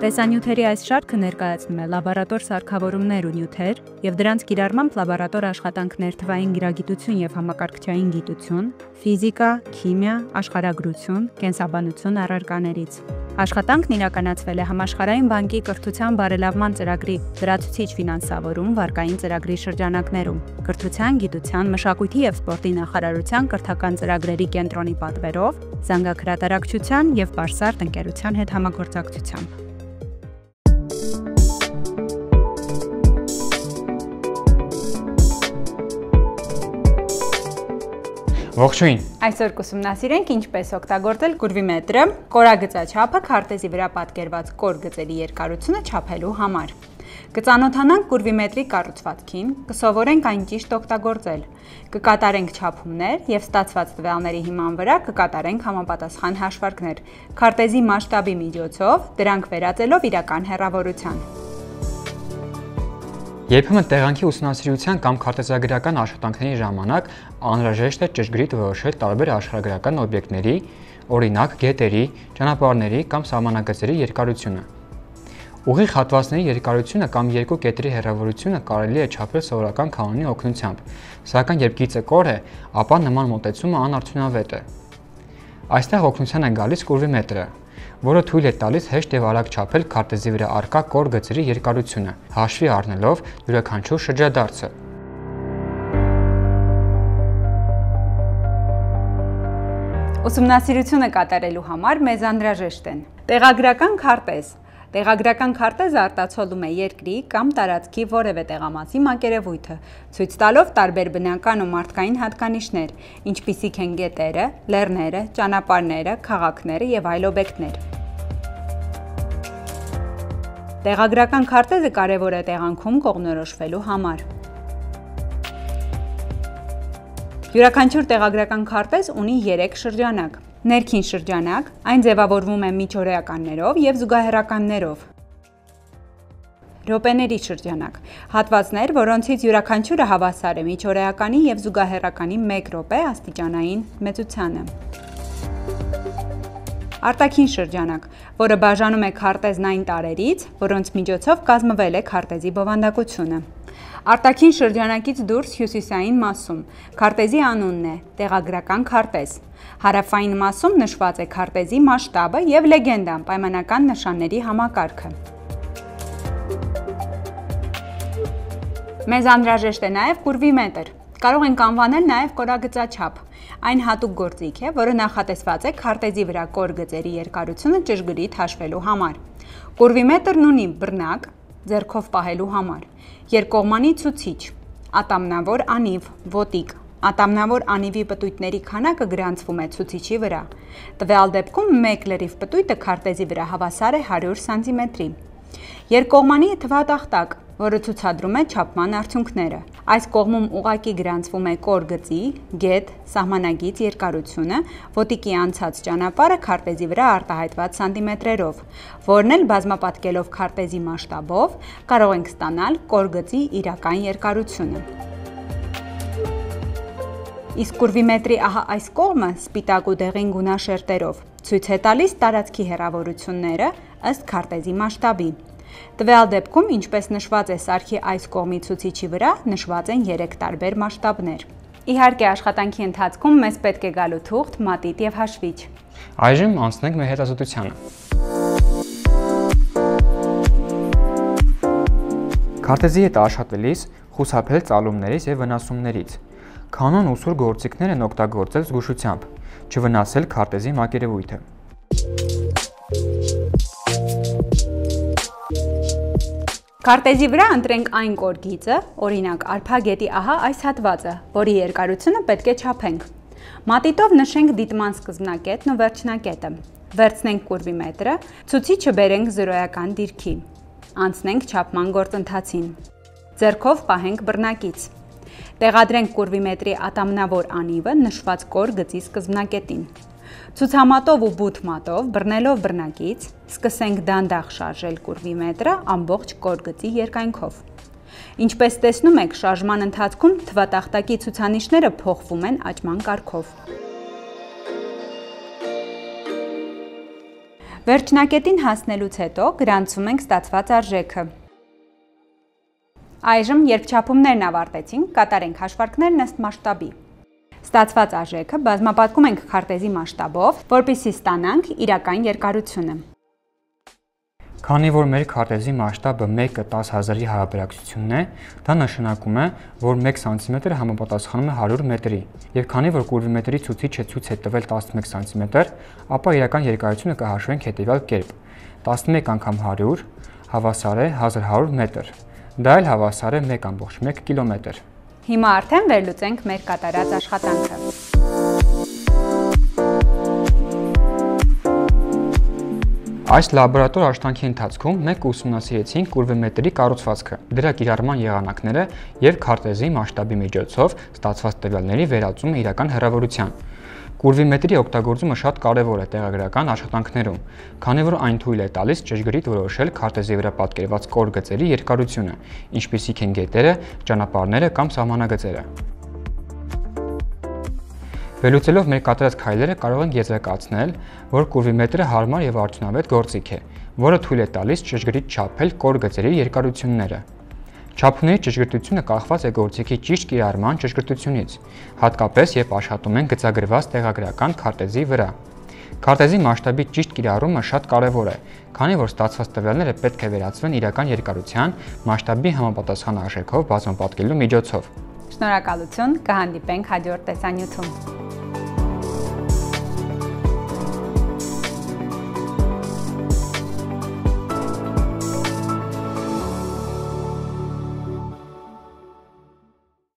Տեսանյութերի այս շարքը ներկայացնում է լաբորատոր սարքավորումներ ու նյութեր և դրանց կիրառմամբ լաբորատոր աշխատանքներ թվային գիրագիտություն և համակարգչային գիտություն, ֆիզիկա, քիմիա, աշխարհագրություն, կենսաբանություն առարկաներից։ Աշխատանքն իրականացվել է Համաշխարհային բանկի կրթության բարելավման ծրագրի լրացուցիչ ֆինանսավորում վարկային ծրագրի շրջանակներում, կրթության, գիտության, մշակույթի և սպորտի նախարարության կրթական ծրագրերի կենտրոնի պատվերով, զանգահրատարակչության և Բարսարդ ընկերության հետ համագործակցությամբ։ Ողջույն։ Այսօր կուսումնասիրենք ինչպես օգտագործել կուրվիմետրը, կորագծաչափը քարտեզի վրա պատկերված կոր գծերի երկարությունը չափելու համար։ Կծանոթանանք կուրվիմետրի կառուցվածքին, կսովորենք այն ճիշտ օգտագործել, կկատարենք չափումներ և ստացված տվյալների հիման վրա կկատարենք համապատասխան հաշվարկներ, քարտեզի մասշտաբի միջոցով, դրանք վերածելով իրական հեռավորության։ Երբեմն տեղանքի ուսումնասիրության կամ քարտեզագրական աշխատանքների ժամանակ անհրաժեշտ է ճշգրիտ որոշել տարբեր աշխարհագրական օբյեկտների, օրինակ գետերի, ճանապարհների կամ սահմանագծերի երկարությունը։ Ուղիղ հատվածների երկարությունը կամ երկու կետերի հեռավորությունը կարելի է չափել սովորական կանոնի օգնությամբ, սակայն երբ գիծը կոր է, ապա նման մոտեցումը անարդյունավետ է։ Այստեղ օգնության է գալիս կուրվիմետրը, որը թույլ է տալիս հեշտ և արագ չափել քարտեզի վրա առկա կոր գծերի երկարությունը, հաշվի առնելով յուրաքանչյուր շրջադարձը։ Ուսումնասիրությունը կատարելու համար մեզ անհրաժեշտ են տեղագրական քարտեզ։ Տեղագրական քարտեզը արտացոլում է երկրի կամ տարածքի որևէ տեղամասի մակերևույթը, ցույց տալով տարբեր բնական ու մարդկային հատկանիշներ, ինչպիսիք են գետերը, լեռները, ճանապարհները, քաղաքները և այլ օբյեկտներ։ Տեղագրական քարտեզը կարևոր է տեղանքում կողմնորոշվելու համար։ Յուրաքանչյուր տեղագրական քարտեզ ունի 3 շրջանակ։ Ներքին շրջանակ, այն ձևավորվում է միջօրեականներով և զուգահեռականներով։ Րոպեների շրջանակ, հատվածներ, որոնցից յուրաքանչյուրը հավասար է միջօրեականի և զուգահեռականի 1 րոպե աստիճանային մեծությանը։ Արտաքին շրջանակ, որը բաժանում է քարտեզն այն տարրերից, որոնց միջոցով կազմվել է քարտեզի բովանդակությունը։ Արտաքին շրջանակից դուրս հյուսիսային մասում քարտեզի անունն է տեղագրական քարտեզ։ Հարավային մասում նշված է քարտեզի մասշտաբը և լեգենդան պայմանական նշանների համակարգը։ Մեզ անհրաժեշտ է նաև կուրվիմետր։ Կարող ենք անվանել նաև կորագծաչափ։ Այն հատուկ գործիք է, որը նախատեսված է քարտեզի վրա կոր գծերի երկարությունը ճշգրիտ հաշվելու համար։ Կուրվիմետրն ունի բռնակ, ձեռքով պահելու համար, երկկողմանի ցուցիչ, ատամնավոր անիվ, ոտիկ։ Ատամնավոր անիվի պտույտների քանակը գրանցվում է ցուցիչի վրա։ Տվյալ դեպքում մեկ լրիվ պտույտը քարտեզի վրա հավասար է 100 սանտիմետրի։ Երկկողմանի թվատախտակ, որը ցուցադրում է չափման արդյունքները։ Այս կողմում ուղղակի գրանցվում է կոր գծի, գետ, սահմանագիծ երկարությունը, ոտիկի անցած ճանապարհը քարտեզի վրա արտահայտված սանտիմետրերով, որն էլ բազմապատկելով քարտեզի մասշտաբով կարող ենք ստանալ կոր գծի իրական երկարությունը։ Իսկ կուրվիմետրի ահա այս կողմը սպիտակ ու դեղին գունաշերտերով ցույց է տալիս տարածքի հեռավորությունները ըստ քարտեզի մասշտաբի։ Տվյալ դեպքում, ինչպես նշված է սարքի այս կողմի ցուցիչի վրա, նշված են 3 տարբեր մասշտաբներ։ Իհարկե, աշխատանքի ընթացքում մեզ պետք է գալու թուղթ, մատիտ և հաշվիչ։ Այժմ անցնենք մեր հետազոտությանը։ Քարտեզի հետ աշխատելիս խուսափել ծալումներից և վնասումներից։ Կանոն ուսուր գործիքներ են օգտագործել զգուշությամբ, չվնասել քարտեզի մակերևույթը։ Քարտեզի վրա ընտրենք այն կոր գիծը, օրինակ արփագետի ահա այս հատվածը, որի երկարությունը պետք է չափենք։ Մատիտով նշենք դիտման սկզբնակետն ու վերջնակետը։ Վերցնենք կուրվիմետրը, ցուցիչը բերենք զրոյական դիրքի։ Անցնենք չափման գործընթացին։ Ձեռքով պահենք բռնակից։ Տեղադրենք կուրվիմետրի ատամնավոր անիվը նշված կոր գծի սկզբնակետին։ Ցուցամատով ու բութ մատով բռնելով բռնակից, սկսենք դանդաղ շարժել կուրվիմետրը ամբողջ կոր գծի երկայնքով։ Ինչպես տեսնում եք, շարժման ընթացքում թվատախտակի ցուցանիշները փոխվում են աճման կարգով։ Վերջնակետին հասնելուց հետո գրանցում ենք ստացված արժեքը։ Այժմ, երբ չափումներն ավարտեցինք, կատարենք հաշվարկներն ըստ մասշտաբի։ Ստացված արժեքը բազմապատկում ենք քարտեզի մասշտաբով, որպեսզի ստանանք իրական երկարությունը։ Քանի որ մեր քարտեզի մասշտաբը 1:10,000-ի հարաբերակցությունն է, դա նշանակում է, որ 1 սանտիմետր համապատասխանում է 100 մետրի, եւ քանի որ կուրվի մետրի ցուցիչը ցույց է տվել 11 սանտիմետր, ապա իրական երկարությունը կհաշվենք հետեւյալ կերպ. 11 անգամ 100 հավասար է 1100 մետր։ Դա էլ հավասար է 1.1 կիլոմետր։ Հիմա արդեն վերլուծենք մեր կատարած աշխատանքը։ Այս լաբորատոր աշխատանքի ընթացքում մենք ուսումնասիրեցինք կուրվի մետրի կառուցվածքը, դրա կիրառման եղանակները եւ քարտեզի մասշտաբի միջոցով ստացված տվյալների վերածումը իրական հեռավորության։ Կուրվի մետրի օգտագործումը շատ կարևոր է տեղագրական աշխատանքներում, քանի որ այն թույլ է տալիս ճշգրիտ որոշել քարտեզի վրա պատկերված կորգծերի երկարությունը, ինչպիսիք են գետերը, ճանապարհները կամ սահմանագծերը։ Վերլուծելով մեր կատարած քայլերը կարող ենք եզրակացնել, որ կուրվի մետրը հարմար եւ արդյունավետ գործիք է, որը թույլ է տալիս ճշգրիտ չափել կորգծերի երկարությունները։ Չափումների ճշգրտությունը կախված է գործիքի ճիշտ կիրառման ճշգրտությունից, հատկապես երբ աշխատում են գծագրված տեղագրական քարտեզի վրա։ Քարտեզի մասշտաբի ճիշտ կիրառումը շատ կարևոր է, քանի որ ստացված տվյալները պետք է վերածվեն իրական երկարության մասշտաբի համապատասխան արժեքով բազմապատկելու միջոցով։ Շնորհակալություն, կհանդիպենք հաջորդ տեսանյութում։